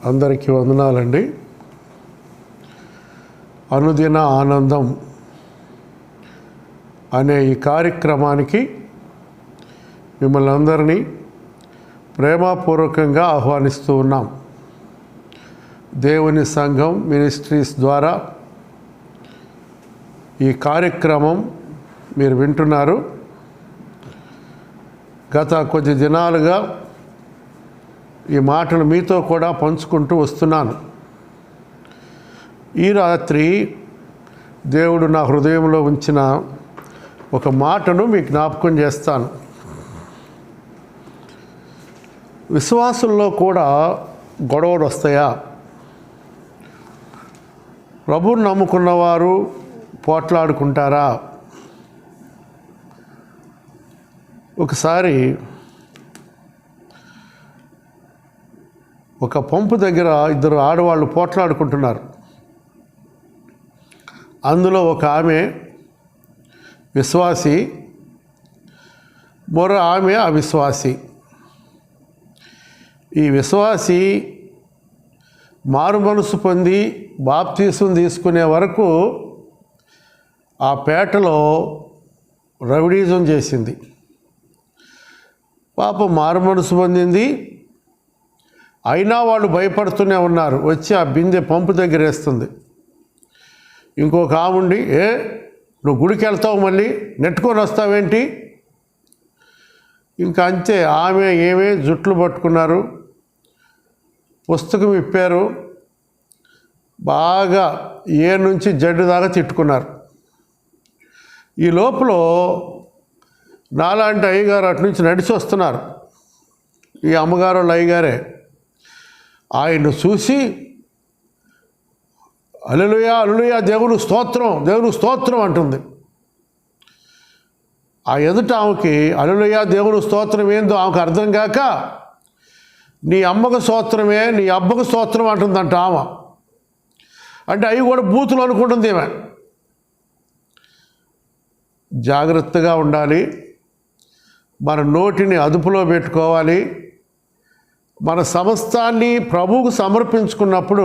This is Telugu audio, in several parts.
అందరికీ వందనాలండి. అనుదిన ఆనందం అనే ఈ కార్యక్రమానికి మిమ్మల్ని అందరినీ ప్రేమపూర్వకంగా ఆహ్వానిస్తూ ఉన్నాం. దేవుని సంఘం మినిస్ట్రీస్ ద్వారా ఈ కార్యక్రమం మీరు వింటున్నారు. గత కొద్ది దినాలుగా ఈ మాటలు మీతో కూడా పంచుకుంటూ వస్తున్నాను. ఈ రాత్రి దేవుడు నా హృదయంలో ఉంచిన ఒక మాటను మీకు జ్ఞాపకం చేస్తాను. విశ్వాసుల్లో కూడా గొడవలు వస్తాయా? ప్రభువును నమ్ముకున్నవారు పోట్లాడుకుంటారా? ఒకసారి ఒక పంపు దగ్గర ఇద్దరు ఆడవాళ్ళు పోట్లాడుకుంటున్నారు. అందులో ఒక ఆమె విశ్వాసి, మరో ఆమె అవిశ్వాసి. ఈ విశ్వాసి మారు మనసు పొంది బాప్తీసం తీసుకునే వరకు ఆ పేటలో రౌడీజం చేసింది. పాపం మారు మనసు పొందింది, అయినా వాళ్ళు భయపడుతూనే ఉన్నారు. వచ్చి ఆ బిందె పంపు దగ్గర వేస్తుంది. ఇంకొక ఆముండి, నువ్వు గుడికి వెళ్తావు, మళ్ళీ నెట్టుకొని వస్తావేంటి? ఇంకా అంతే. ఆమె ఏమే జుట్లు పట్టుకున్నారు, పుస్తకం ఇప్పారు, బాగా ఏ నుంచి జడ్డు దాకా తిట్టుకున్నారు. ఈ లోపల నాలాంటి అయ్యగారు అటు నుంచి నడిచి వస్తున్నారు. ఈ అమ్మగారు వాళ్ళ అయ్యగారే. ఆయన్ను చూసి హల్లెలూయా హల్లెలూయా దేవుని స్తోత్రం దేవుని స్తోత్రం అంటుంది. ఆ ఎదుట ఆమెకి హల్లెలూయా దేవుని స్తోత్రం ఏందో ఆమెకు అర్థం కాక, నీ అమ్మకు స్తోత్రమే, నీ అబ్బకు స్తోత్రం అంటుందంట ఆమె. అంటే అవి కూడా బూతులు అనుకుంటుంది ఏమే. జాగ్రత్తగా ఉండాలి, మన నోటిని అదుపులో పెట్టుకోవాలి. మన సమస్తాన్ని ప్రభువుకు సమర్పించుకున్నప్పుడు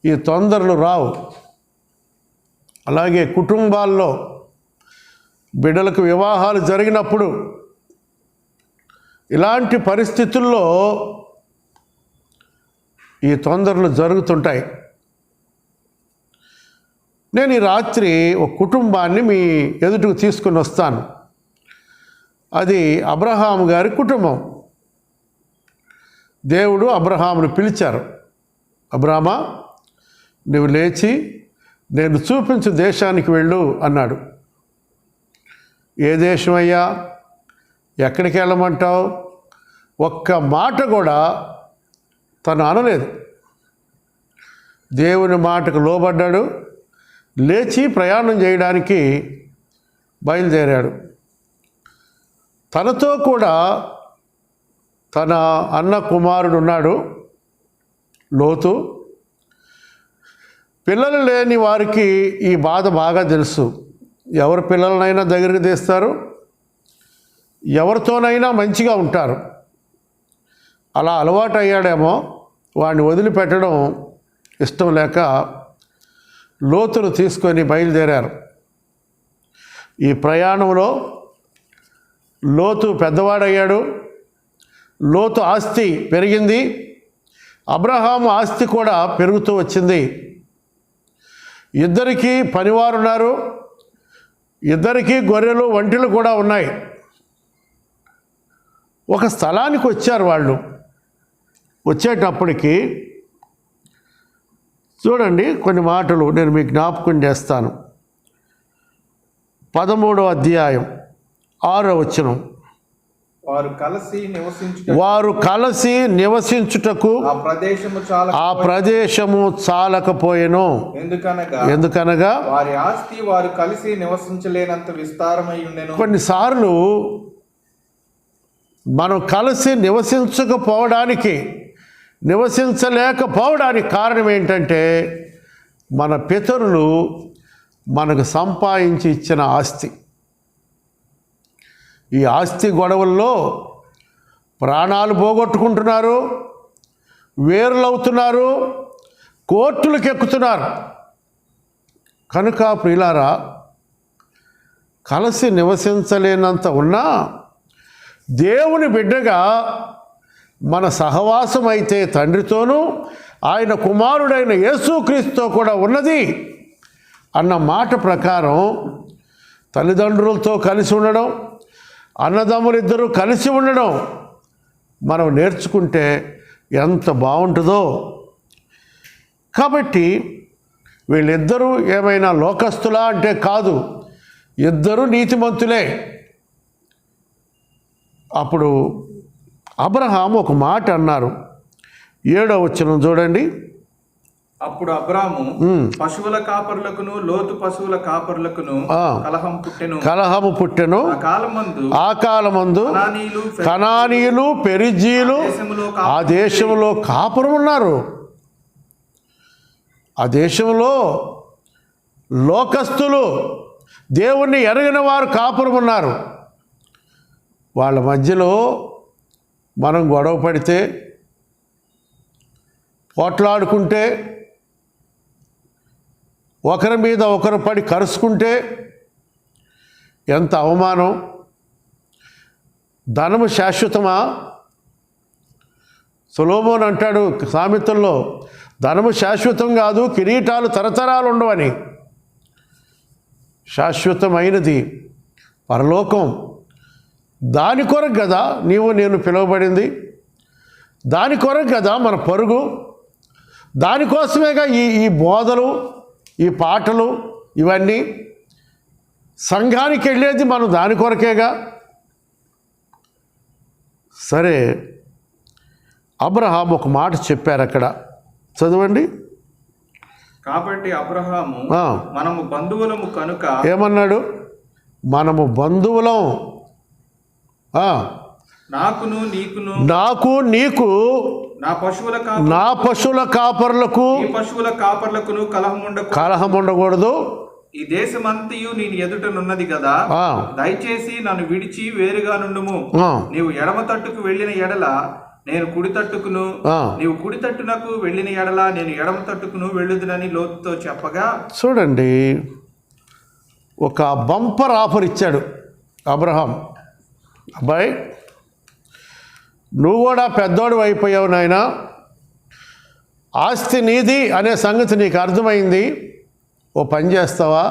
ఈ తొందరలు రావు. అలాగే కుటుంబాల్లో బిడ్డలకు వివాహాలు జరిగినప్పుడు ఇలాంటి పరిస్థితుల్లో ఈ తొందరలు జరుగుతుంటాయి. నేను ఈ రాత్రి ఒక కుటుంబాన్ని మీ ఎదుటికి తీసుకుని వస్తాను. అది అబ్రహాము గారి కుటుంబం. దేవుడు అబ్రహామును పిలిచారు. అబ్రహామా, నువ్వు లేచి నేను చూపించు దేశానికి వెళ్ళు అన్నాడు. ఏ దేశం అయ్యా? ఎక్కడికి వెళ్ళమంటావు? ఒక్క మాట కూడా తను అనలేదు. దేవుని మాటకు లోబడ్డాడు. లేచి ప్రయాణం చేయడానికి బయలుదేరాడు. తనతో కూడా తన అన్న కుమారుడు ఉన్నాడు, లోతు. పిల్లలు లేని వారికి ఈ బాధ బాగా తెలుసు. ఎవరు పిల్లలనైనా దగ్గరికి తీస్తారు, ఎవరితోనైనా మంచిగా ఉంటారు. అలా అలవాటు అయ్యాడేమో, వాడిని వదిలిపెట్టడం ఇష్టం లేక లోతును తీసుకొని బయలుదేరారు. ఈ ప్రయాణంలో లోతు పెద్దవాడయ్యాడు. లోతు ఆస్తి పెరిగింది, అబ్రహాము ఆస్తి కూడా పెరుగుతూ వచ్చింది. ఇద్దరికీ పనివారు ఉన్నారు, ఇద్దరికీ గొర్రెలు ఒంటెలు కూడా ఉన్నాయి. ఒక స్థలానికి వచ్చారు వాళ్ళు. వచ్చేటప్పటికి చూడండి, కొన్ని మాటలు నేను మీకు జ్ఞాపకం చేస్తాను. 13వ అధ్యాయం 6వ వచనం. వారు కలిసి నివసించుటకు ఆ ప్రదేశము చాలకపోయెను. ఎందుకనగా వారి ఆస్తి వారు కలిసి నివసించలేనంత విస్తారమై ఉండెను. కొన్నిసార్లు మనం కలిసి నివసించలేకపోవడానికి కారణం ఏంటంటే, మన పితరులు మనకు సంపాదించి ఇచ్చిన ఆస్తి. ఈ ఆస్తి గొడవల్లో ప్రాణాలు పోగొట్టుకుంటున్నారు, వేరులవుతున్నారు, కోర్టులకు ఎక్కుతున్నారు. కనుక ప్రియులారా, కలిసి నివసించలేనంత ఉన్నా దేవుని బిడ్డగా మన సహవాసం అయితే తండ్రితోనూ ఆయన కుమారుడైన యేసుక్రీస్తుతో కూడా ఉన్నది అన్న మాట ప్రకారం తల్లిదండ్రులతో కలిసి ఉండడం, అన్నదమ్ములిద్దరూ కలిసి ఉండడం మనం నేర్చుకుంటే ఎంత బాగుంటుందో. కాబట్టి వీళ్ళిద్దరూ ఏమైనా లోకస్తులా అంటే కాదు, ఇద్దరు నీతిమంతులే. అప్పుడు అబ్రహాము ఒక మాట అన్నారు. 7వ వచనం చూడండి. అప్పుడు అబ్రాము పశువుల కాపరులకును లోతు పశువుల కాపరులకును కలహము పుట్టెను. ఆ కాలమందు కనానీయులు పెరిజీలు ఆ దేశంలో కాపురం ఉన్నారు. ఆ దేశంలో లోకస్తులు, దేవుణ్ణి ఎరగిన వారు కాపురం ఉన్నారు. వాళ్ళ మధ్యలో మనం గొడవ పడితే, పోట్లాడుకుంటే, ఒకరి మీద ఒకరు పడి కరుచుకుంటే ఎంత అవమానం. ధనము శాశ్వతమా? సొలొమోను అంటాడు సామెతల్లో, ధనము శాశ్వతం కాదు, కిరీటాలు తరతరాలు ఉండవని. శాశ్వతమైనది పరలోకం. దాని కొరకు కదా నీవు నేను పిలువబడింది, దాని కొరకు కదా మన పరుగు, దానికోసమేగా ఈ బోధలు, ఈ పాటలు, ఇవన్నీ. సంఘానికి వెళ్ళేది మనం దాని కొరకేగా. సరే, అబ్రహాం ఒక మాట చెప్పారు అక్కడ, చదవండి. కాబట్టి అబ్రహాము మనము బంధువులము కనుక ఏమన్నాడు? మనము బంధువులం. నాకు నీకు నా పశువుల కాపరులకు కలహం ఉండకూడదు. ఈ దేశమంతయు నేను ఎదుటనున్నది కదా, దయచేసి నన్ను విడిచి వేరుగా నుండుము. నీవు ఎడమ తట్టుకు వెళ్ళిన ఎడల నేను కుడి తట్టుకును, నీవు కుడి తట్టునకు వెళ్ళిన ఎడల నేను ఎడమ తట్టుకును వెళ్ళుదునని లోతుతో చెప్పగా. చూడండి, ఒక బంపర్ ఆఫర్ ఇచ్చాడు అబ్రహాం. అబ్బాయి, నువ్వు కూడా పెద్దోడు అయిపోయావు నాయనా, ఆస్తి నీది అనే సంగతి నీకు అర్థమైంది. ఓ పని చేస్తావా?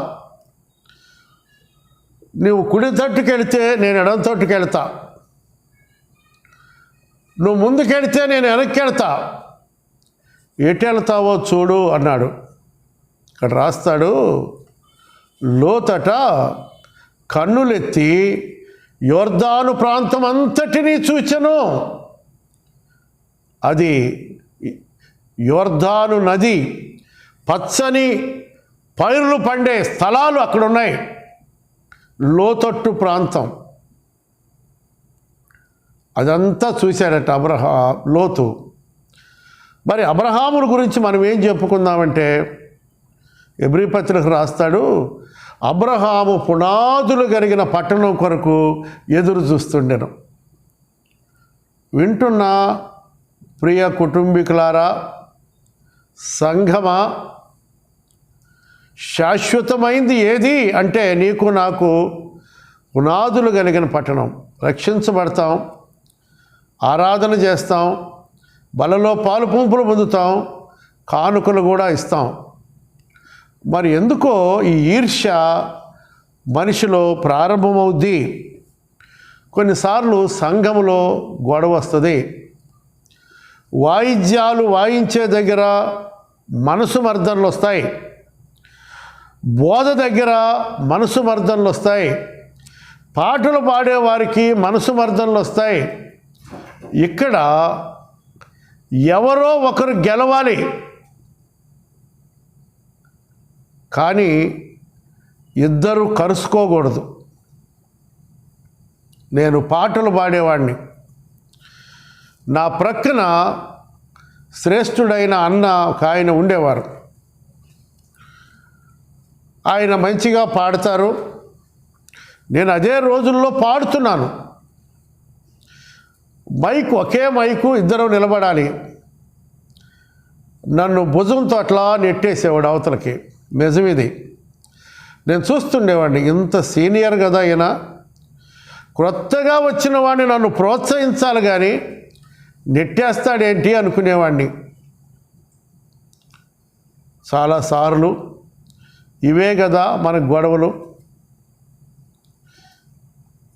నువ్వు కుడి తట్టుకెళ్తే నేను ఎడమ తట్టుకెళ్తా, నువ్వు ముందుకెళ్తే నేను వెనక్కి వెళ్తా, ఎటు వెళ్తావో చూడు అన్నాడు. ఇక్కడ రాస్తాడు, లోతట కన్నులెత్తి యొర్దాను ప్రాంతం అంతటినీ చూచెను. అది యొర్దాను నది, పచ్చని పైర్లు పండే స్థలాలు అక్కడ ఉన్నాయి. లోతట్టు ప్రాంతం అదంతా చూశాడట లోతు. మరి అబ్రహాముల గురించి మనం ఏం చెప్పుకుందామంటే, ఎబ్రీ పత్రిక రాస్తాడు, అబ్రహాము పునాదులు కలిగిన పట్టణం కొరకు ఎదురు చూస్తుండెను. వింటున్న ప్రియ కుటుంబీకులారా, సంఘమా, శాశ్వతమైంది ఏది అంటే నీకు నాకు పునాదులు కలిగిన పట్టణం. రక్షించబడతాం, ఆరాధన చేస్తాం, బలలో పాలు పంపులు పొందుతాం, కానుకలు కూడా ఇస్తాం. మరి ఎందుకో ఈ ఈర్ష్య మనిషిలో ప్రారంభమవుద్ది. కొన్నిసార్లు సంఘములో గొడవ వస్తుంది. వాయిద్యాలు వాయించే దగ్గర మనసు మర్దనలు వస్తాయి, బోధ దగ్గర మనసు మర్దనలు వస్తాయి, పాటలు పాడేవారికి మనసు మర్దనలు వస్తాయి. ఇక్కడ ఎవరో ఒకరు గెలవాలి, కానీ ఇద్దరు కరుసుకోకూడదు. నేను పాటలు పాడేవాడిని, నా ప్రక్కన శ్రేష్ఠుడైన అన్న ఒక ఆయన ఉండేవారు. ఆయన మంచిగా పాడతారు, నేను అదే రోజుల్లో పాడుతున్నాను. ఒకే మైకు, ఇద్దరు నిలబడాలి. నన్ను భుజంతో అట్లా నెట్టేసేవాడు అవతలకి. నిజమిది. నేను చూస్తుండేవాడిని, ఇంత సీనియర్ కదా ఈయన, క్రొత్తగా వచ్చిన వాడిని నన్ను ప్రోత్సహించాలి కానీ నెట్టేస్తాడేంటి అనుకునేవాడిని. చాలాసార్లు ఇవే కదా మనకు గొడవలు.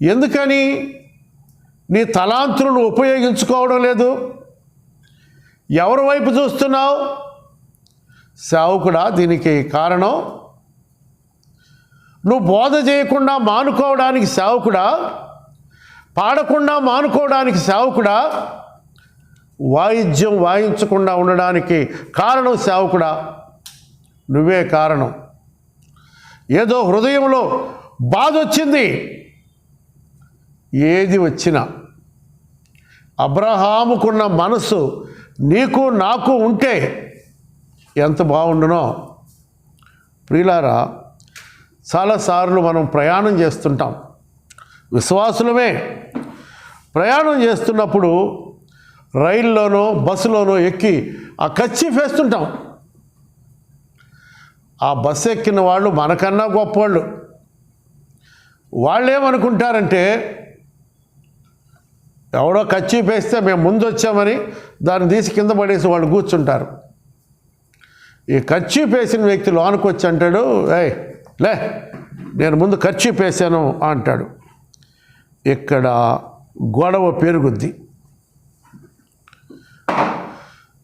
ఎందుకని నీ తలాంతులను ఉపయోగించుకోవడం లేదు? ఎవరి వైపు చూస్తున్నావు? సేవకుడా దీనికి కారణం? నువ్వు బోధ చేయకుండా మానుకోవడానికి సేవకుడా? పాడకుండా మానుకోవడానికి సేవకుడా? వాయిద్యం వాయించకుండా ఉండడానికి కారణం సేవకుడా? నువ్వే కారణం. ఏదో హృదయంలో బాధ వచ్చింది. ఏది వచ్చినా అబ్రహాముకున్న మనసు నీకు నాకు ఉంటే ఎంత బాగుండునో. ప్రియులారా, చాలాసార్లు మనం ప్రయాణం చేస్తుంటాం, విశ్వాసులమే ప్రయాణం చేస్తున్నప్పుడు రైల్లోనో బస్సులోనో ఎక్కి ఆ కర్చీఫ్ వేస్తుంటాం. ఆ బస్సు ఎక్కిన వాళ్ళు మనకన్నా గొప్పవాళ్ళు. వాళ్ళు ఏమనుకుంటారంటే, ఎవడో కర్చీఫ్ వేస్తే మేము ముందు వచ్చామని దాన్ని తీసి కింద పడేసి వాళ్ళు కూర్చుంటారు. ఈ కర్చీఫ్ వేసిన వ్యక్తి లోనికి వచ్చి అంటాడు, ఏయ్ లే, నేను ముందు కర్చీఫ్ వేసాను అంటాడు. ఇక్కడ గొడవ పెరుగుద్ది.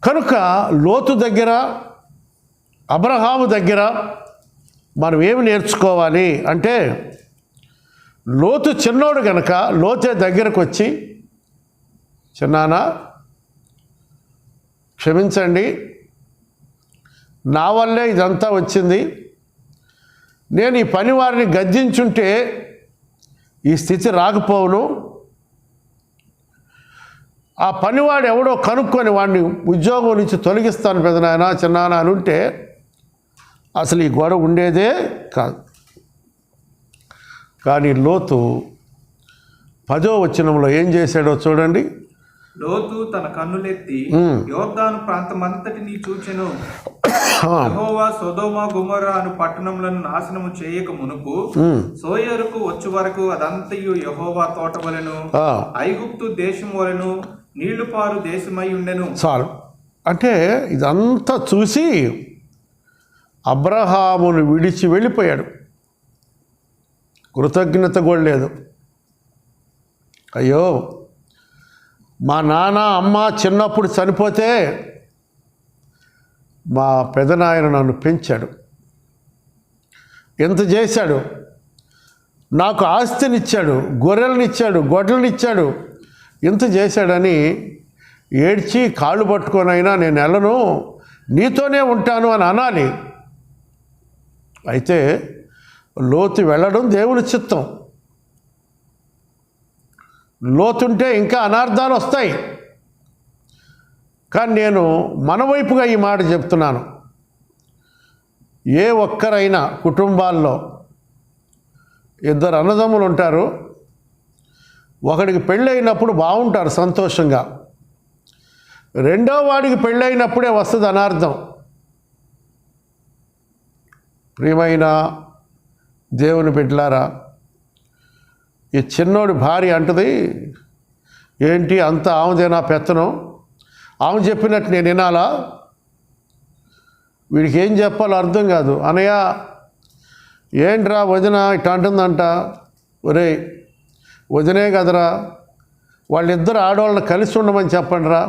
కనుక లోతు దగ్గర, అబ్రహాము దగ్గర మనం ఏమి నేర్చుకోవాలి అంటే, లోతు చిన్నోడు కనుక లోతే దగ్గరకు వచ్చి, చిన్నానా క్షమించండి, నా వల్లే ఇదంతా వచ్చింది, నేను ఈ పని వారిని గద్దించుంటే ఈ స్థితి రాకపోవును, ఆ పనివాడు ఎవడో కనుక్కొని వాడిని ఉద్యోగం నుంచి తొలగిస్తాను పెదనాయన చిన్నానా అని ఉంటే అసలు ఈ గొడవ ఉండేదే కాదు. కానీ లోతు 10వ వచనంలో ఏం చేశాడో చూడండి. లోతు తన కన్నులెత్తి యోర్దాను ప్రాంతమంతటిని చూచెను. యెహోవా సొదొమ గొమొర్రా అను పట్టణములను నాశనము చేయక మునుపు సోయరుకు వచ్చు వరకు అదంతయు యెహోవా తోట వలెను, ఐగుప్తు దేశం వలెను, నీళ్లు పారు దేశమై ఉండెను. చాలు. అంటే ఇదంతా చూసి అబ్రహామును విడిచి వెళ్ళిపోయాడు. కృతజ్ఞత కూడా లేదు. అయ్యో, మా నాన్న అమ్మ చిన్నప్పుడు చనిపోతే మా పెదనాయన నన్ను పెంచాడు, ఎంత చేశాడు, నాకు ఆస్తినిచ్చాడు, గొర్రెలనిచ్చాడు, గొడ్లనిచ్చాడు, ఇంత చేశాడని ఏడ్చి కాళ్ళు పట్టుకొనైనా నేను వెళ్ళను, నీతోనే ఉంటాను అని అనాలి. అయితే లోతు వెళ్ళడం దేవుని చిత్తం. లోతుంటే ఇంకా అనార్థాలు వస్తాయి. కానీ నేను మన వైపుగా ఈ మాట చెప్తున్నాను. ఏ ఒక్కరైనా కుటుంబాల్లో 2 అన్నదమ్ములు ఉంటారు. ఒకడికి పెళ్ళైనప్పుడు బాగుంటారు సంతోషంగా, రెండో వాడికి పెళ్ళైనప్పుడే వస్తుంది అనార్థం. ప్రియమైన దేవుని బిడ్డలారా, ఈ చిన్నోడి భార్య అంటది, ఏంటి అంత ఆమెదేనా పెత్తనం, ఆమె చెప్పినట్టు నేను వినాలా, వీడికి ఏం చెప్పాలో అర్థం కాదు. అనయ్య ఏంట్రా వదిన ఇట్లా అంటుందంట, ఒరే వదినే కదరా, వాళ్ళిద్దరు ఆడవాళ్ళని కలిసి ఉండమని చెప్పండి రా.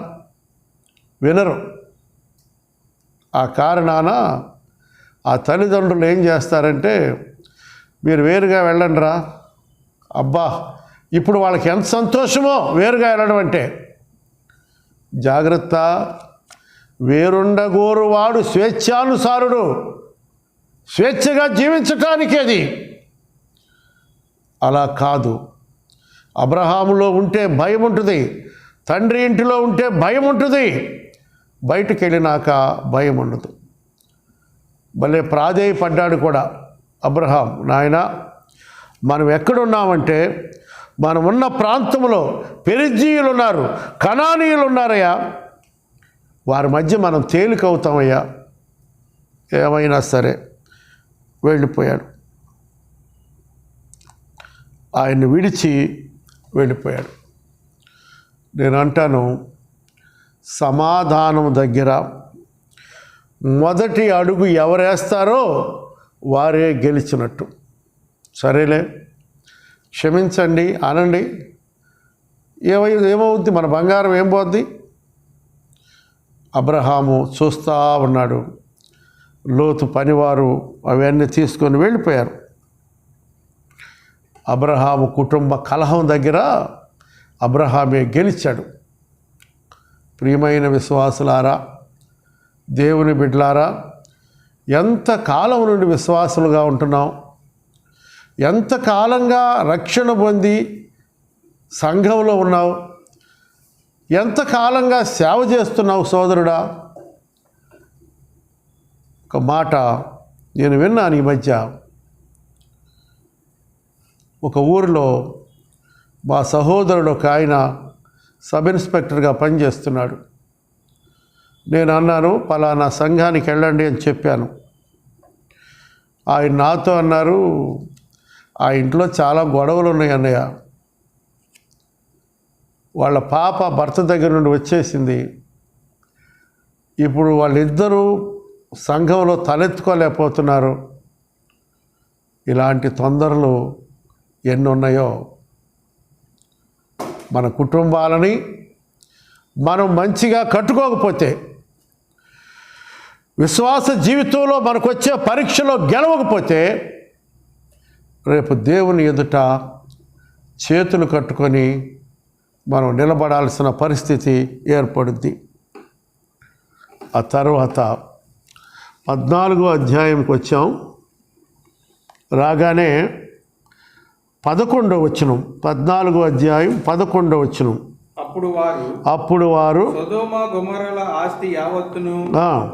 వినరు. ఆ కారణాన ఆ తల్లిదండ్రులు ఏం చేస్తారంటే, మీరు వేరుగా వెళ్ళండి రా. అబ్బా, ఇప్పుడు వాళ్ళకి ఎంత సంతోషమో వేరుగా వెళ్ళడం అంటే. జాగ్రత్త, వేరుండగోరు వాడు స్వేచ్ఛానుసారుడు, స్వేచ్ఛగా జీవించటానికి అది. అలా కాదు. అబ్రహాములో ఉంటే భయం ఉంటుంది, తండ్రి ఇంటిలో ఉంటే భయం ఉంటుంది, బయటికి వెళ్ళినాక భయం ఉండదు. భలే ప్రాధేయపడ్డాడు కూడా అబ్రహాం. నాయన, మనం ఎక్కడున్నామంటే మనం ఉన్న ప్రాంతంలో పెరిజ్జీయులు ఉన్నారు, కనానీయులు ఉన్నారయ్యా, వారి మధ్య మనం తేలికవుతామయ్యా, ఏమైనా సరే. వెళ్ళిపోయాడు, ఆయన్ని విడిచి వెళ్ళిపోయాడు. నేను అంటాను, సమాధానం దగ్గర మొదటి అడుగు ఎవరేస్తారో వారే గెలిచినట్టు. సరేలే, క్షమించండి అనండి, ఏమవుద్ది, మన బంగారం ఏం పోద్ది? అబ్రహాము చూస్తూ ఉన్నాడు. లోతు పనివారు అవన్నీ తీసుకొని వెళ్ళిపోయారు. అబ్రహాము కుటుంబ కలహం దగ్గర అబ్రహామే గెలిచాడు. ప్రియమైన విశ్వాసులారా, దేవుని బిడ్డలారా, ఎంతకాలం నుండి విశ్వాసులుగా ఉంటున్నాం? ఎంతకాలంగా రక్షణ పొంది సంఘంలో ఉన్నావు? ఎంతకాలంగా సేవ చేస్తున్నావు సోదరుడా? ఒక మాట నేను విన్నాను ఈ మధ్య. ఒక ఊరిలో మా సహోదరుడు ఒక ఆయన సబ్ ఇన్స్పెక్టర్గా పనిచేస్తున్నాడు. నేను అన్నాను, పలానా సంఘానికి వెళ్ళండి అని చెప్పాను. ఆయన నాతో అన్నారు, ఆ ఇంట్లో చాలా గొడవలు ఉన్నాయి అన్నయ్య. వాళ్ళ పాప భర్త దగ్గర నుండి వచ్చేసింది. ఇప్పుడు వాళ్ళిద్దరూ సంఘంలో తలెత్తుకోలేకపోతున్నారు. ఇలాంటి తొందరలు ఎన్ని ఉన్నాయో. మన కుటుంబాలని మనం మంచిగా కట్టుకోకపోతే, విశ్వాస జీవితంలో మనకు వచ్చే పరీక్షలో గెలవకపోతే, రేపు దేవుని ఎదుట చేతులు కట్టుకొని మనం నిలబడాల్సిన పరిస్థితి ఏర్పడుద్ది. ఆ తర్వాత 14వ అధ్యాయంకి వచ్చాం. రాగానే 11వ వచనం, 14వ అధ్యాయం 11వ వచనం. అప్పుడు వారు సొదొమ గొమొర్రాల ఆస్తి యావత్తును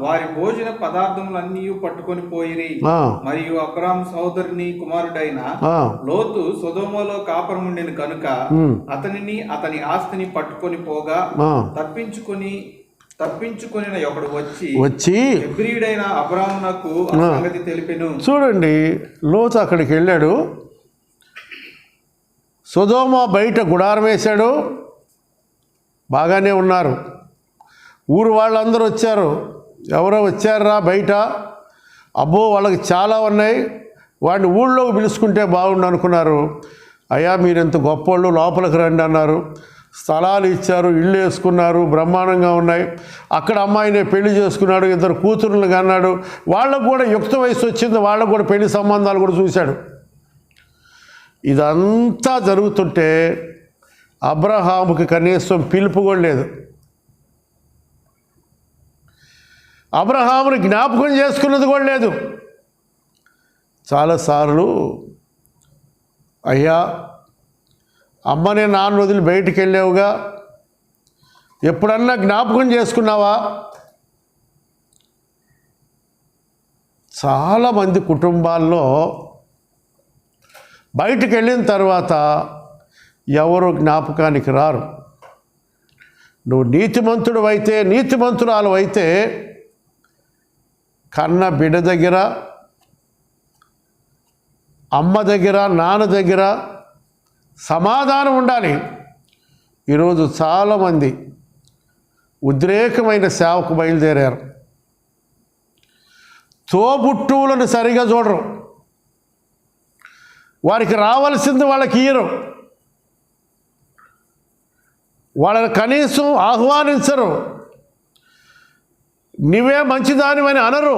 వారి భోజన పదార్థములన్నీ పట్టుకొని పోయిరి. మరియు అబ్రాహాము సహోదరుని కుమారుడైన లోతు సొదొమలో కాపురం ఉండెను కనుక అతనిని అతని ఆస్తిని పట్టుకొని పోగా తప్పించుకొని ఒకడు వచ్చి హెబ్రీయుడైన అబ్రాహామునకు ఆ సంగతి తెలిపెను. చూడండి, లోతు అక్కడికి వెళ్ళాడు. సొదొమ బయట గుడారం వేశాడు. బాగానే ఉన్నారు. ఊరు వాళ్ళందరూ వచ్చారు. ఎవరో వచ్చారా బయట, అబ్బో వాళ్ళకి చాలా ఉన్నాయి, వాడిని ఊళ్ళోకి పిలుచుకుంటే బాగుండు అనుకున్నారు. అయ్యా మీరు ఎంత గొప్పోళ్ళు, లోపలికి రండి అన్నారు. స్థలాలు ఇచ్చారు, ఇళ్ళు వేసుకున్నారు, బ్రహ్మాండంగా ఉన్నాయి. అక్కడ అమ్మాయినే పెళ్లి చేసుకున్నాడు, 2 కూతురులు కన్నాడు. వాళ్ళకు కూడా యుక్త వయసు వచ్చింది, వాళ్ళకు కూడా పెళ్లి సంబంధాలు కూడా చూశాడు. ఇదంతా జరుగుతుంటే అబ్రహాముకి కనీసం పిలుపు కూడా లేదు. అబ్రహాముని జ్ఞాపకం చేసుకున్నది కూడా లేదు. చాలాసార్లు, అయ్యా అమ్మనే నాన్న వదిలి బయటికి వెళ్ళావుగా, ఎప్పుడన్నా జ్ఞాపకం చేసుకున్నావా? చాలామంది కుటుంబాల్లో బయటికి వెళ్ళిన తర్వాత ఎవరు జ్ఞాపకానికి రారు. నువ్వు నీతిమంతుడు అయితే, నీతిమంతురాలు అయితే, కన్న బిడ్డ దగ్గర, అమ్మ దగ్గర, నాన్న దగ్గర సమాధానం ఉండాలి. ఈరోజు చాలామంది ఉద్రేకమైన సేవకు బయలుదేరారు. తోబుట్టువులను సరిగా చూడరు. వారికి రావాల్సింది వాళ్ళకి ఇయ్యరు. వాళ్ళని కనీసం ఆహ్వానించరు. నువ్వే మంచిదానివని అనరు.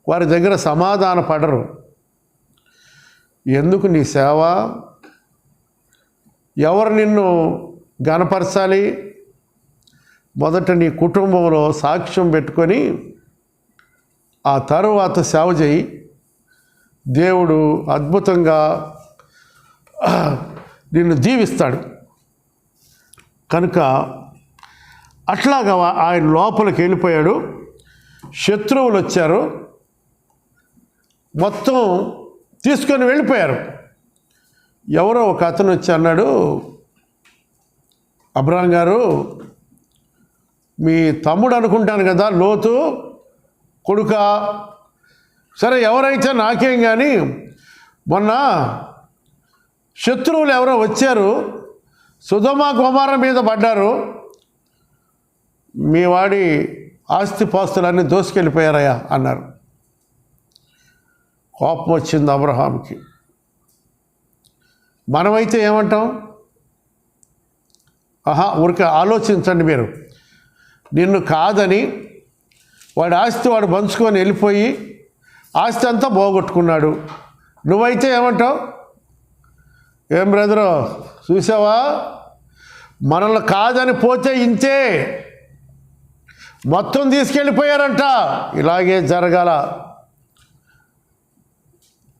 వారి దగ్గర సమాధాన పడరు. ఎందుకు నీ సేవ? ఎవరు నిన్ను గనపరచాలి? మొదట నీ కుటుంబంలో సాక్ష్యం పెట్టుకొని ఆ తరువాత సేవ చేయి. దేవుడు అద్భుతంగా నిన్ను దీవిస్తాడు. కనుక అట్లాగా ఆయన లోపలికి వెళ్ళిపోయాడు. శత్రువులు వచ్చారు, మొత్తం తీసుకొని వెళ్ళిపోయారు. ఎవరో ఒక అతను వచ్చి అన్నాడు, అబ్రహాం గారు మీ తమ్ముడు అనుకుంటాను కదా, లోతు కొడుక, సరే ఎవరైతే నాకేం కానీ, మొన్న శత్రువులు ఎవరో వచ్చారు, సొదొమ గొమొర్రా మీద పడ్డారు, మీ వాడి ఆస్తిపాస్తులన్నీ దోసుకెళ్ళిపోయారయ్యా అన్నారు. కోపం వచ్చింది అబ్రహాంకి. మనమైతే ఏమంటాం? ఊరికే ఆలోచించండి మీరు. నిన్ను కాదని వాడి ఆస్తి వాడు పంచుకొని వెళ్ళిపోయి ఆస్తి అంతా పోగొట్టుకున్నాడు. నువ్వైతే ఏమంటావు? ఏం బ్రదరు చూసావా, మనల్ని కాదని పోతే ఇంతే, మొత్తం తీసుకెళ్ళిపోయారంట. ఇలాగే జరగాల.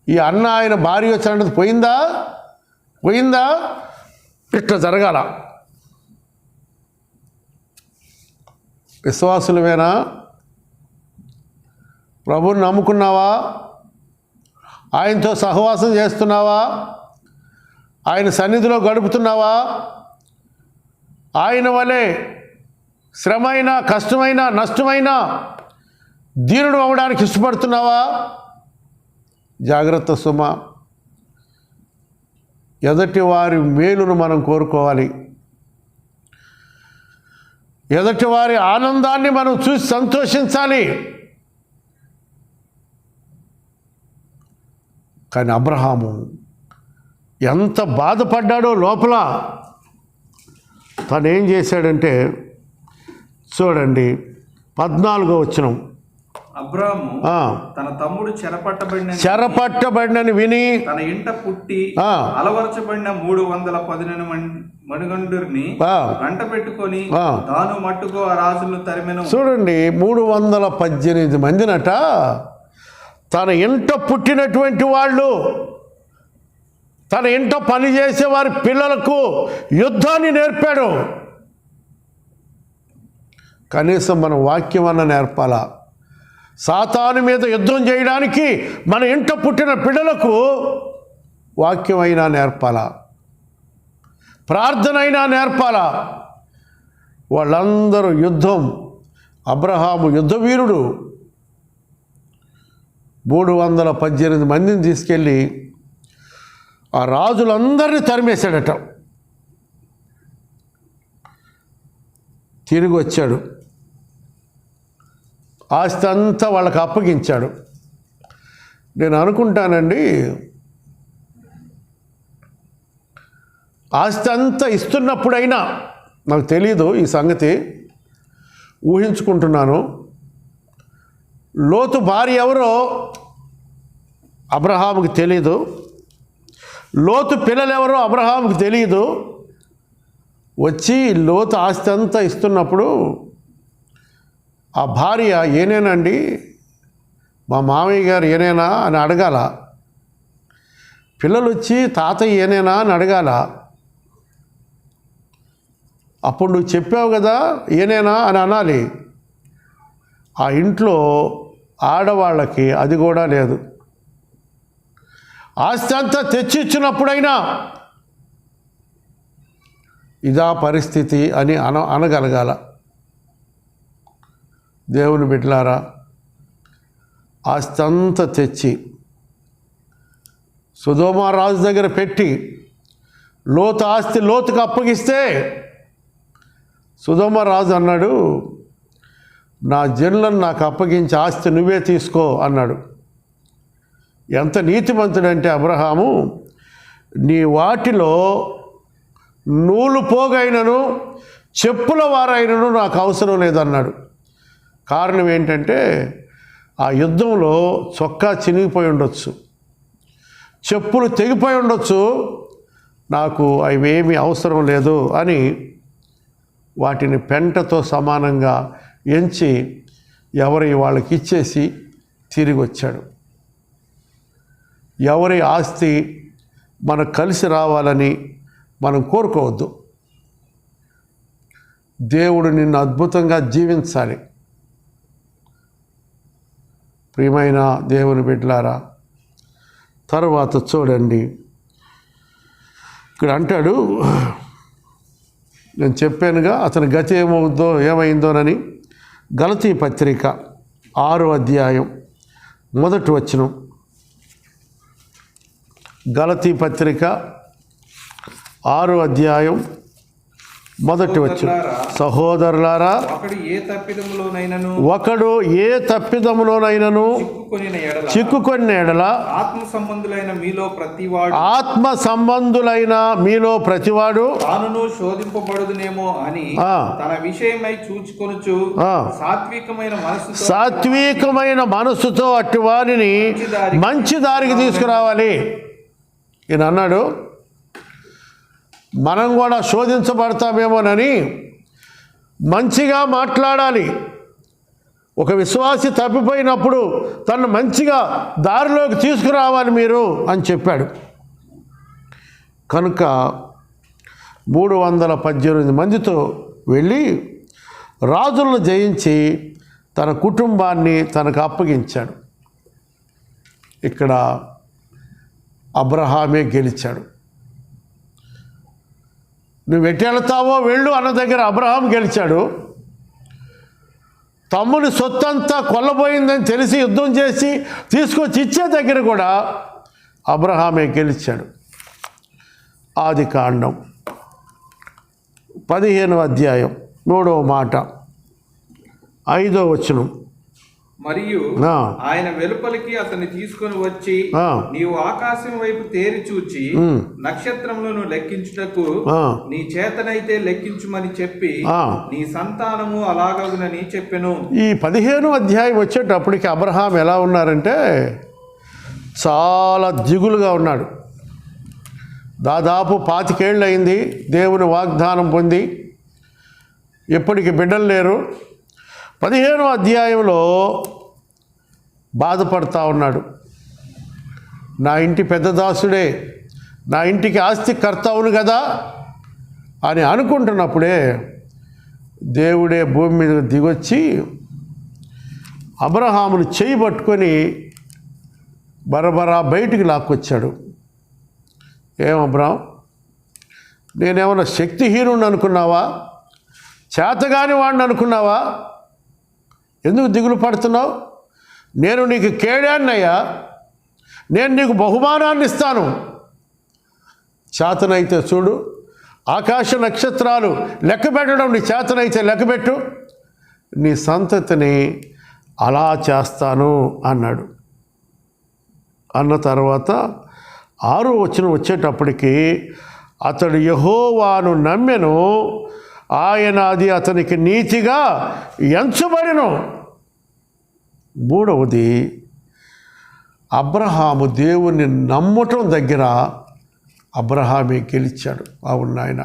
ఈ అన్న ఆయన భార్య వచ్చినట్టు పోయిందా ఇట్లా జరగాల. విశ్వాసులమేనా? ప్రభువుని నమ్ముకున్నావా? ఆయనతో సహవాసం చేస్తున్నావా? ఆయన సన్నిధిలో గడుపుతున్నావా? ఆయన వలె శ్రమైనా, కష్టమైనా, నష్టమైనా దీనుడు అవ్వడానికి ఇష్టపడుతున్నావా? జాగ్రత్త సుమ. ఎదటి వారి మేలును మనం కోరుకోవాలి. ఎదటి వారి ఆనందాన్ని మనం చూసి సంతోషించాలి. కానీ అబ్రహాము ఎంత బాధపడ్డాడో లోపల. తను ఏం చేశాడంటే చూడండి, 14వ వచనం. అబ్రాము తన తమ్ముడు చెరపట్టబడినని విని తన ఇంట పుట్టి అలవరచబడిన 318 మణిగండుని గంట పెట్టుకొని తాను మట్టుకు ఆ రాజులను తరిమెను. చూడండి, 318 మందినట తన ఇంట పుట్టినటువంటి వాళ్ళు, తన ఇంట పనిచేసే వారి పిల్లలకు యుద్ధాన్ని నేర్పాడు. కనీసం మన వాక్యం అన్న నేర్పాలా? సాతాను మీద యుద్ధం చేయడానికి మన ఇంట పుట్టిన పిల్లలకు వాక్యం అయినా నేర్పాలా? ప్రార్థన అయినా నేర్పాలా? వాళ్ళందరూ యుద్ధం. అబ్రహాము యుద్ధవీరుడు. 318 మందిని తీసుకెళ్ళి ఆ రాజులందరినీ తరిమేశాడట. తిరిగి వచ్చాడు, ఆస్తి అంతా వాళ్ళకి అప్పగించాడు. నేను అనుకుంటానండి, ఆస్తి అంతా ఇస్తున్నప్పుడైనా, నాకు తెలీదు ఈ సంగతి, ఊహించుకుంటున్నాను, లోతు భార్య ఎవరో అబ్రహాముకి తెలీదు, లోతు పిల్లలెవరో అబ్రహాముకి తెలియదు. వచ్చి లోతు ఆస్తి అంతా ఇస్తున్నప్పుడు ఆ భార్య ఏనేనండి, మా మామయ్య గారు ఏనేనా అని అడగాల. పిల్లలు వచ్చి తాతయ్య ఏనేనా అని అడగాల. అప్పుడు నువ్వు చెప్పావు కదా ఏనేనా అని అనాలి. ఆ ఇంట్లో ఆడవాళ్ళకి అది కూడా లేదు. ఆస్తి అంతా తెచ్చిచ్చినప్పుడైనా ఇదా పరిస్థితి అని అనగలగాల. దేవుని బిడ్డలారా, ఆస్తి అంతా తెచ్చి సొదొమ రాజు దగ్గర పెట్టి లోతు ఆస్తి లోతుకు అప్పగిస్తే సొదొమ రాజు అన్నాడు, నా జనులను నాకు అప్పగించి ఆస్తి నువ్వే తీసుకో అన్నాడు. ఎంత నీతిమంతుడంటే అబ్రహాము, నీ వాటిలో నూలు పోగైనను చెప్పుల వారైనను నాకు అవసరం లేదన్నాడు. కారణం ఏంటంటే ఆ యుద్ధంలో చొక్కా చినిగిపోయి ఉండొచ్చు, చెప్పులు తెగిపోయి ఉండొచ్చు, నాకు అవేమీ అవసరం లేదు అని వాటిని పెంటతో సమానంగా ఎంచి ఎవరి వాళ్ళకి ఇచ్చేసి తిరిగి వచ్చాడు. ఎవరి ఆస్తి మనకు కలిసి రావాలని మనం కోరుకోవద్దు. దేవుడు నిన్ను అద్భుతంగా జీవించాలి. ప్రియమైన దేవుని బిడ్డలారా, తరువాత చూడండి, ఇక్కడ అంటాడు, నేను చెప్పానుగా అతని గతి ఏమైందోనని. గలతీ పత్రిక 6వ అధ్యాయం 1వ వచనం. గలతీ పత్రిక 6వ అధ్యాయం 1వ వచనం. సహోదరులారా, ఒకడు ఏ తప్పిదములోనైనను చిక్కుకొనిన ఎడల ఆత్మ సంబంధులైన మీలో ప్రతివాడు తానును శోధింపబడుదునేమో అని తన విషయమై చూచుకొనుచు సాత్వికమైన మనసుతో అట్టి వారిని మంచి దారికి తీసుకురావాలి. ఈయన అన్నాడు, మనం కూడా శోధించబడతామేమోనని మంచిగా మాట్లాడాలి. ఒక విశ్వాసి తప్పిపోయినప్పుడు తను మంచిగా దారిలోకి తీసుకురావాలి మీరు అని చెప్పాడు. కనుక 318 మందితో వెళ్ళి రాజులను జయించి తన కుటుంబాన్ని తనకు అప్పగించాడు. ఇక్కడ అబ్రహామే గెలిచాడు. నువ్వు ఎటు వెళ్తావో వెళ్ళు అన్న దగ్గర అబ్రహాం గెలిచాడు. తమ్ముని సొత్తంతా కొల్లబోయిందని తెలిసి యుద్ధం చేసి తీసుకొచ్చి ఇచ్చే దగ్గర కూడా అబ్రహామే గెలిచాడు. ఆదికాండం 15వ అధ్యాయం 3వ మాట 5వ వచనం. మరియు ఆయన వెలుపలికి అతన్ని తీసుకొని వచ్చి, నీవు ఆకాశం వైపు తేరి చూచి నక్షత్రములను లెక్కించుటకు నీ చేతనైతే లెక్కించుమని చెప్పి నీ సంతానము అలాగగునని చెప్పెను. ఈ 15వ అధ్యాయం వచ్చేటప్పటికి అబ్రహాం ఎలా ఉన్నారంటే చాలా దిగులుగా ఉన్నాడు. దాదాపు 25 ఏళ్ళు అయింది దేవుని వాగ్దానం పొంది, ఎప్పటికి బిడ్డలు లేరు. 15వ అధ్యాయంలో బాధపడతా ఉన్నాడు. నా ఇంటి పెద్ద దాసుడే, నా ఇంటికి ఆస్తి కర్త అవును కదా అని అనుకుంటున్నప్పుడే దేవుడే భూమి మీద దిగొచ్చి అబ్రహామును చేయి పట్టుకొని బరబరా బయటికి లాక్కొచ్చాడు. ఏం అబ్రహాం, నేనేమన్నా శక్తిహీనుడిని అనుకున్నావా? చేతగాని వాడిని అనుకున్నావా? ఎందుకు దిగులు పడుతున్నావు? నేను నీకు కేడాన్నయ్యా, నేను నీకు బహుమానాన్ని ఇస్తాను. చేతనైతే చూడు, ఆకాశ నక్షత్రాలు లెక్క పెట్టడం నీ చేతనైతే లెక్కబెట్టు, నీ సంతతిని అలా చేస్తాను అన్నాడు. అన్న తర్వాత 6వ వచనం వచ్చేటప్పటికి అతడు యెహోవాను నమ్మెను, ఆయన అది అతనికి నీతిగా ఎంచబడెను. 3వది, అబ్రహాము దేవుణ్ణి నమ్మటం దగ్గర అబ్రహామే గెలిచాడు. అవును నాయన,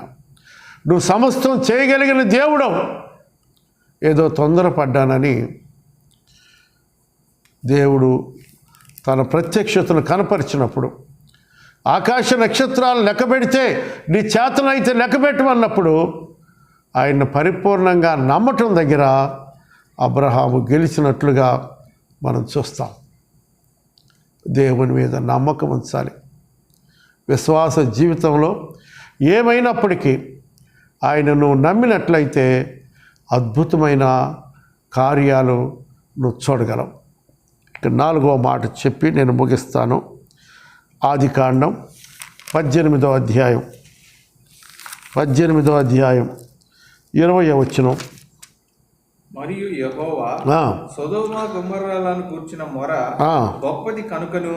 నువ్వు సమస్తం చేయగలిగిన దేవుడవు, ఏదో తొందరపడ్డానని దేవుడు తన ప్రత్యక్షతను కనపరిచినప్పుడు, ఆకాశ నక్షత్రాలు లెక్కబెడితే నీ చేతనైతే లెక్కబెట్టమన్నప్పుడు ఆయన పరిపూర్ణంగా నమ్మటం దగ్గర అబ్రహాము గెలిచినట్లుగా మనం చూస్తాం. దేవుని మీద నమ్మకం ఉంచాలి. విశ్వాస జీవితంలో ఏమైనప్పటికీ ఆయన నువ్వు నమ్మినట్లయితే అద్భుతమైన కార్యాలు నువ్వు చూడగలవు. ఇక 4వ మాట చెప్పి నేను ముగిస్తాను. ఆదికాండం 18వ అధ్యాయం 20వ వచనం. మరియు యెహోవా సొదొమ గొమొర్రాలను గూర్చిన మొర గొప్పది కనుకను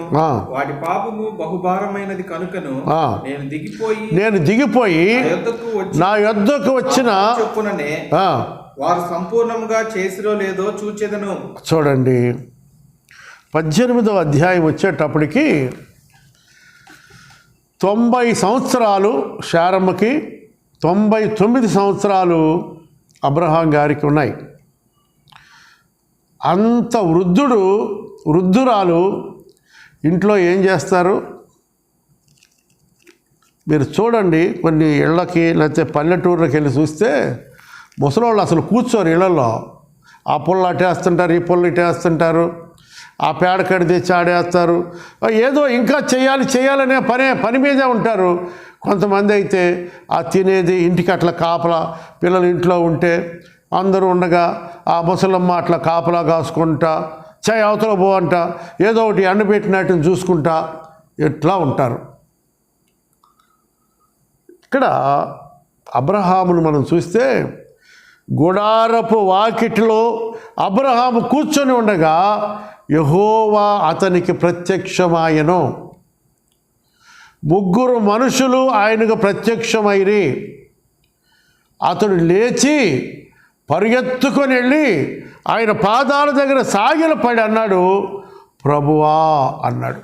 వాటి పాపము బహుభారమైనది కనుకను నేను దిగిపోయి నా యొద్దకు వచ్చిన చొప్పుననే వారు సంపూర్ణంగా చేసిరో లేదో చూచెదను. చూడండి, 18వ అధ్యాయం వచ్చేటప్పటికి 90 సంవత్సరాలు శారమ్మకి, 99 సంవత్సరాలు అబ్రహాం గారికి ఉన్నాయి. అంత వృద్ధురాలు ఇంట్లో ఏం చేస్తారు మీరు చూడండి. కొన్ని ఇళ్ళకి లేకపోతే పల్లెటూర్లకు వెళ్ళి చూస్తే ముసలోళ్ళు అసలు కూర్చోరు ఇళ్ళల్లో. ఆ పుల్ల అటేస్తుంటారు, ఈ పుల్ల ఇటేస్తుంటారు. ఆ పేడకడి తెచ్చి ఆడేస్తారు. ఏదో ఇంకా చేయాలనే పని మీదే ఉంటారు. కొంతమంది అయితే ఆ తినేది ఇంటికి అట్లా కాపలా, పిల్లలు ఇంట్లో ఉంటే అందరూ ఉండగా ఆ ముసలమ్మ అట్లా కాపలా కాసుకుంటా అవతల పోవంట, ఏదో ఒకటి ఎండబెట్టినట్టుని చూసుకుంటా ఇట్లా ఉంటారు. ఇక్కడ అబ్రహామును మనం చూస్తే గుడారపు వాకిటిలో అబ్రహాము కూర్చొని ఉండగా యెహోవా అతనికి ప్రత్యక్షమాయెను. 3 మనుషులు ఆయనకు ప్రత్యక్షమైరి. అతడు లేచి పరిగెత్తుకొని వెళ్ళి ఆయన పాదాల దగ్గర సాగిలపడి అన్నాడు, ప్రభువా అన్నాడు.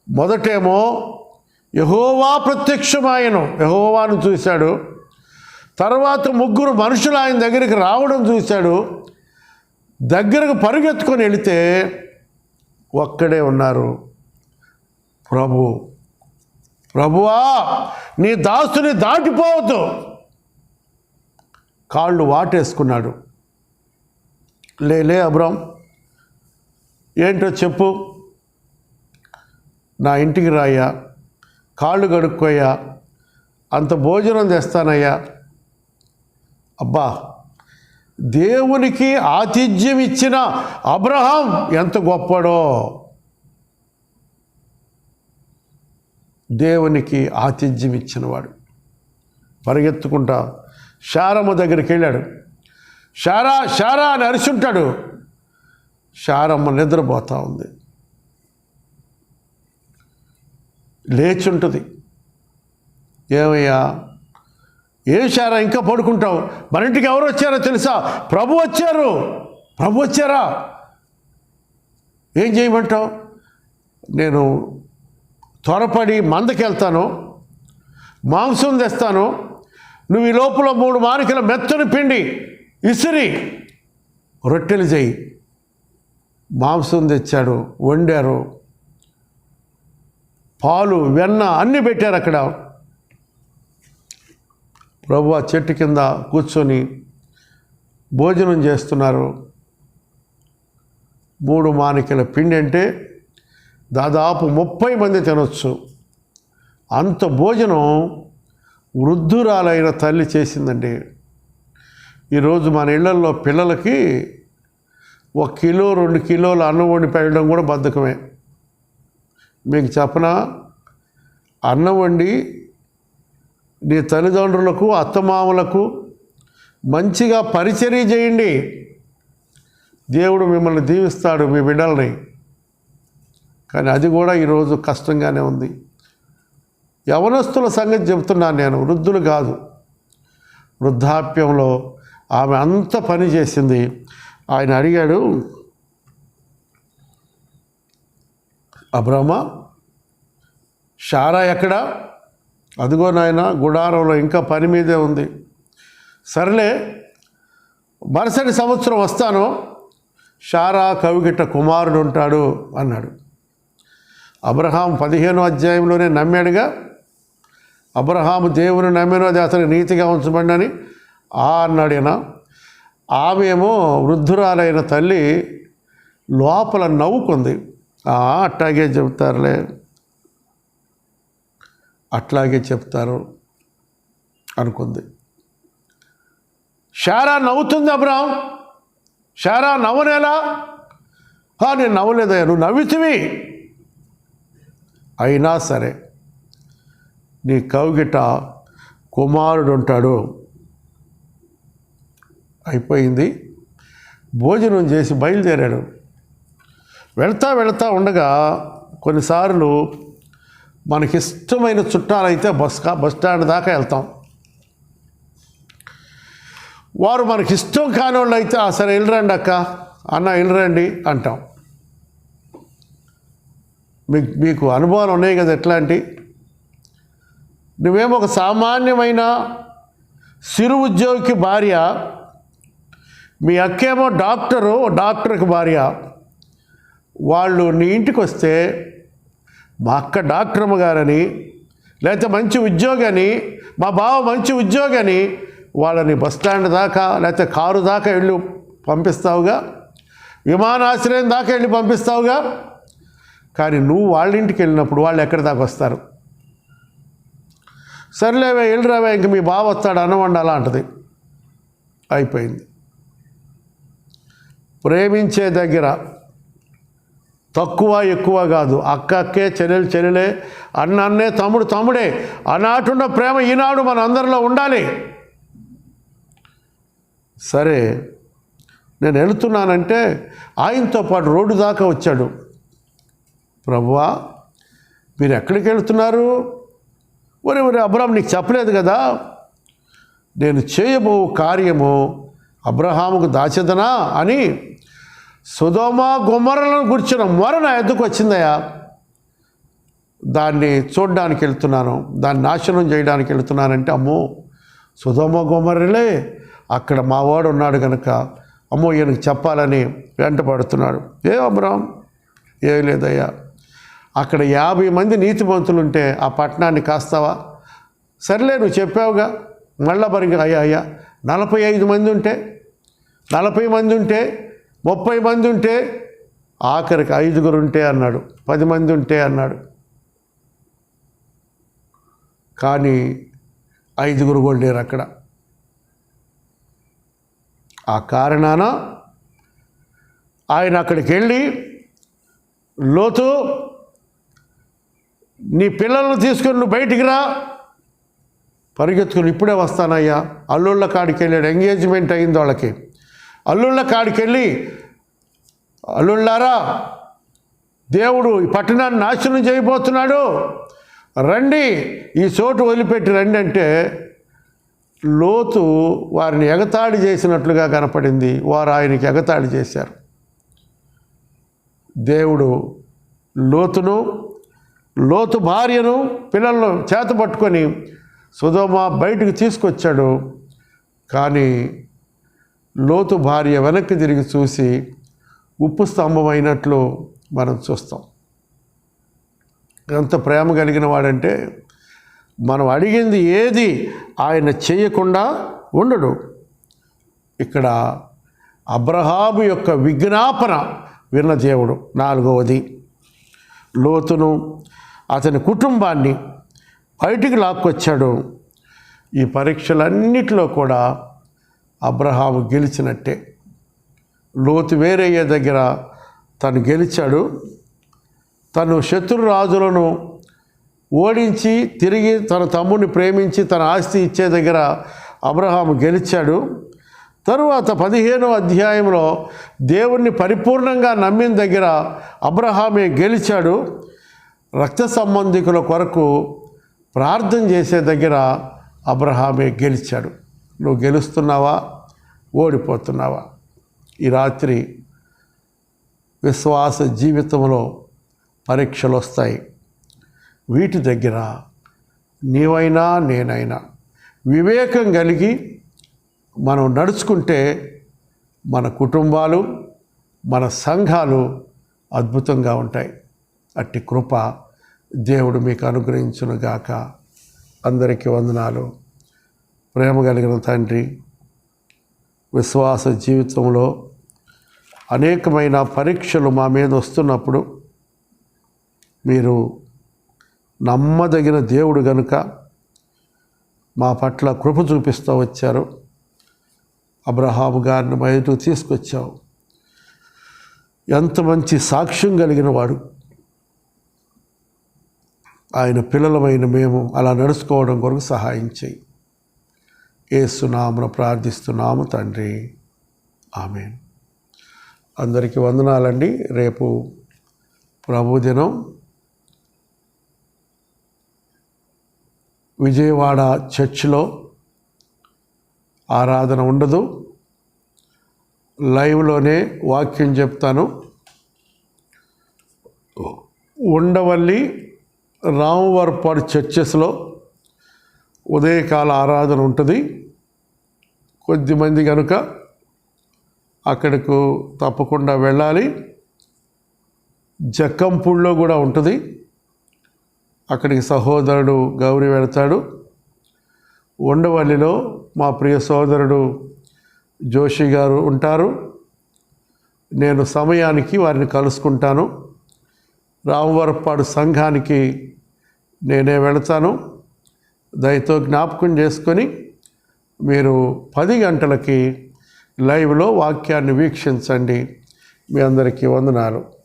మొదటేమో యెహోవా ప్రత్యక్షమాయెను, యెహోవాను చూశాడు. తర్వాత 3 మనుషులు ఆయన దగ్గరికి రావడం చూశాడు. దగ్గరకు పరిగెత్తుకొని వెళితే ఒక్కడే ఉన్నారు. ప్రభువా నీ దాసుని దాటిపోవద్దు. కాళ్ళు వాటేసుకున్నాడు. లే అబ్రాం, ఏంటో చెప్పు. నా ఇంటికి రాయ్యా, కాళ్ళు కడుక్కోయ్యా, అంత భోజనం తెస్తానయ్యా. అబ్బా, దేవునికి ఆతిథ్యం ఇచ్చిన అబ్రహాం ఎంత గొప్పడో. దేవునికి ఆతిథ్యం ఇచ్చినవాడు. పరిగెత్తుకుంటా శారమ్మ దగ్గరికి వెళ్ళాడు. శారా అని అరిచుంటాడు. శారమ్మ నిద్రపోతూ ఉంది. లేచుంటుంది. ఏమయ్యా, ఏం శారా ఇంకా పడుకుంటావు? మన ఇంటికి ఎవరు వచ్చారో తెలుసా? ప్రభు వచ్చారా? ఏం చేయమంటావు? నేను త్వరపడి మందకి వెళ్తాను, మాంసం తెస్తాను. నువ్వు ఈ లోపల 3 మానికల మెత్తని పిండి ఇసిరి రొట్టెలు చేయి. మాంసం తెచ్చాడు, వండారు, పాలు వెన్న అన్నీ పెట్టారు అక్కడ. ప్రభు ఆ చెట్టు కింద కూర్చొని భోజనం చేస్తున్నారు. 3 మానికల పిండి అంటే దాదాపు 30 మంది తినొచ్చు. అంత భోజనం వృద్ధురాలైన తల్లి చేసిందండి. ఈరోజు మన ఇళ్లల్లో పిల్లలకి 1 కిలో 2 కిలోల అన్నం వండి పెట్టడం కూడా బద్ధకమే. మీకు చెప్పనా, అన్నం వండి నీ తల్లిదండ్రులకు అత్తమామలకు మంచిగా పరిచర్య చేయండి. దేవుడు మిమ్మల్ని దీవిస్తాడు, మీ బిడ్డల్ని. కానీ అది కూడా ఈరోజు కష్టంగానే ఉంది. యవనస్తుల సంగతి చెబుతున్నాను నేను, వృద్ధులు కాదు. వృద్ధాప్యంలో ఆమె అంత పని చేసింది. ఆయన అడిగాడు, అబ్రామా, శారా ఎక్కడా? అదిగో నాయన గుడారంలో, ఇంకా పని మీదే ఉంది. సరేలే, మరుసటి సంవత్సరం వస్తాను, శారా కవిగిట్ట కుమారుడు ఉంటాడు అన్నాడు. అబ్రహాం 15వ అధ్యాయంలోనే నమ్మాడుగా. అబ్రహాము దేవుని నమ్మిన, అది అతని నీతిగా ఉంచబడినని అన్నాడు ఈయన. ఆమెమో వృద్ధురాలైన తల్లి లోపల నవ్వుకుంది. అట్లాగే చెబుతారులే, అట్లాగే చెప్తారు అనుకుంది. శారా నవ్వుతుంది. అబ్రహాం, శారా నవ్వనేలా? నేను నవ్వలేదయ్యా, నువ్వు నవ్వితివి. అయినా సరే నీ కౌగిట కుమారుడు ఉంటాడు. అయిపోయింది. భోజనం చేసి బయలుదేరాడు. వెళ్తా ఉండగా కొన్నిసార్లు మనకిష్టమైన చుట్టాలైతే బస్ స్టాండ్ దాకా వెళ్తాం. వారు మనకిష్టం కాని వాళ్ళు అయితే, సరే వెళ్ళరండి అక్క, అన్న వెళ్ళరండి అంటాం. మీకు అనుభవాలు ఉన్నాయి కదా ఎట్లాంటి. నువ్వేమో ఒక సామాన్యమైన సిరు ఉద్యోగికి భార్య, మీ అక్కేమో డాక్టర్కి భార్య. వాళ్ళు నీ ఇంటికి వస్తే మా అక్క డాక్టరమ్మ గారని, లేకపోతే మంచి ఉద్యోగని, మా బావ మంచి ఉద్యోగని వాళ్ళని బస్ స్టాండ్ దాకా లేకపోతే కారు దాకా వెళ్ళి పంపిస్తావుగా. విమానాశ్రయం దాకా వెళ్ళి పంపిస్తావుగా. కానీ నువ్వు వాళ్ళ ఇంటికి వెళ్ళినప్పుడు వాళ్ళు ఎక్కడి దాకా వస్తారు? సర్లేవే వెళ్ళిరావే, ఇంక మీ బావ వస్తాడు అన్నం వండాలా అంటది. అయిపోయింది. ప్రేమించే దగ్గర తక్కువ ఎక్కువ కాదు, అక్క అక్కే, చెల్లెలు చెల్లెలే, అన్న అన్నే, తమ్ముడు తమ్ముడే. ఆనాటున్న ప్రేమ ఈనాడు మన అందరిలో ఉండాలి. సరే, నేను వెళుతున్నానంటే ఆయనతో పాటు రోడ్డు దాకా వచ్చాడు. ప్రభువా, మీరు ఎక్కడికి వెళుతున్నారు? ఒరే అబ్రహాం, నీకు చెప్పలేదు కదా, నేను చేయబో కార్యము అబ్రహాముకు దాచెదనా అని సొదొమ గొమొర్రాలను గురించిన మొర నా ఎద్దుకు వచ్చిందయ్యా. దాన్ని చూడడానికి వెళ్తున్నాను, దాన్ని నాశనం చేయడానికి వెళ్తున్నానంటే, అమ్మో సొదొమ గొమొర్రాలే, అక్కడ మా వాడు ఉన్నాడు కనుక అమ్మో ఈయనకు చెప్పాలని వెంటపడుతున్నాడు. ఏ అబ్రహాం, ఏం లేదయ్యా, అక్కడ 50 మంది నీతిమంతులు ఉంటే ఆ పట్టణాన్ని కాస్తావా? సర్లే, నువ్వు చెప్పావుగా. మళ్ళా బరిగా అయ్యా 45 మంది ఉంటే, 40 మంది ఉంటే, 30 మంది ఉంటే, ఆఖరికి 5 ఉంటే అన్నాడు, 10 మంది ఉంటే అన్నాడు. కానీ 5 కూడా లేరు అక్కడ. ఆ కారణాన ఆయన అక్కడికి వెళ్ళి, లోతు, నీ పిల్లలను తీసుకొని నువ్వు బయటికి రా, పరిగెత్తుకుని ఇప్పుడే వస్తానయ్యా. అల్లుళ్ళ కాడికి వెళ్ళాడు, ఎంగేజ్మెంట్ అయింది వాళ్ళకి. అల్లుళ్ళ కాడికి వెళ్ళి, అల్లుళ్ళారా, దేవుడు ఈ పట్టణాన్ని నాశనం చేయబోతున్నాడు, రండి, ఈ చోటు వదిలిపెట్టి రండి అంటే, లోతు వారిని ఎగతాళి చేసినట్లుగా కనపడింది. వారు ఆయనకి ఎగతాళి చేశారు. దేవుడు లోతు భార్యను పిల్లలను చేతపట్టుకొని సొదొమ బయటికి తీసుకొచ్చాడు. కానీ లోతు భార్య వెనక్కి తిరిగి చూసి ఉప్పు స్తంభం అయినట్లు మనం చూస్తాం. ఎంత ప్రేమ కలిగిన వాడంటే, మనం అడిగింది ఏది ఆయన చేయకుండా ఉండడు. ఇక్కడ అబ్రహాము యొక్క విజ్ఞాపన విన్న దేవుడు. 4వది, లోతును అతని కుటుంబాన్ని బయటికి లాక్కొచ్చాడు. ఈ పరీక్షలన్నిటిలో కూడా అబ్రహాము గెలిచినట్టే. లోతు వేరయ్యే దగ్గర తను గెలిచాడు. తను శత్రురాజులను ఓడించి తిరిగి తన తమ్ముడిని ప్రేమించి తన ఆస్తి ఇచ్చే దగ్గర అబ్రహాము గెలిచాడు. తరువాత 15వ అధ్యాయంలో దేవుణ్ణి పరిపూర్ణంగా నమ్మిన దగ్గర అబ్రహామే గెలిచాడు. రక్త సంబంధికుల కొరకు ప్రార్థన చేసే దగ్గర అబ్రహామే గెలిచాడు. నువ్వు గెలుస్తున్నావా, ఓడిపోతున్నావా? ఈ రాత్రి విశ్వాస జీవితంలో పరీక్షలు వస్తాయి. వీటి దగ్గర నీవైనా నేనైనా వివేకం కలిగి మనం నడుచుకుంటే మన కుటుంబాలు, మన సంఘాలు అద్భుతంగా ఉంటాయి. అట్టి కృప దేవుడు మీకు అనుగ్రహించునుగాక. అందరికీ వందనాలు. ప్రేమ కలిగిన తండ్రి, విశ్వాస జీవితంలో అనేకమైన పరీక్షలు మా మీద వస్తున్నప్పుడు మీరు నమ్మదగిన దేవుడు కనుక మా పట్ల కృప చూపిస్తూ వచ్చారు. అబ్రహాము గారిని బయటకు తీసుకొచ్చావు. ఎంత మంచి సాక్ష్యం కలిగిన వాడు. ఆయన పిల్లలమైన మేము అలా నడుచుకోవడం కొరకు సహాయం చేయి. యేసు నామమున ప్రార్థిస్తున్నాము తండ్రి, ఆమేన్. అందరికీ వందనాలండి. రేపు ప్రభుదినం. విజయవాడ చర్చిలో ఆరాధన ఉండదు, లైవ్లోనే వాక్యం చెప్తాను. ఉండవల్లి రామవరపాడు చర్చెస్లో ఉదయకాల ఆరాధన ఉంటుంది. కొద్దిమంది కనుక అక్కడకు తప్పకుండా వెళ్ళాలి. జక్కంపూడిలో కూడా ఉంటుంది, అక్కడికి సహోదరుడు గౌరీ వెళతాడు. ఉండవల్లిలో మా ప్రియ సోదరుడు జోషి గారు ఉంటారు. నేను సమయానికి వారిని కలుసుకుంటాను. రామవరపాడు సంఘానికి నేనే వెళతాను. దయతో జ్ఞాపకం చేసుకొని మీరు 10 గంటలకి లైవ్లో వాక్యాన్ని వీక్షించండి. మీ అందరికీ వందనాలు.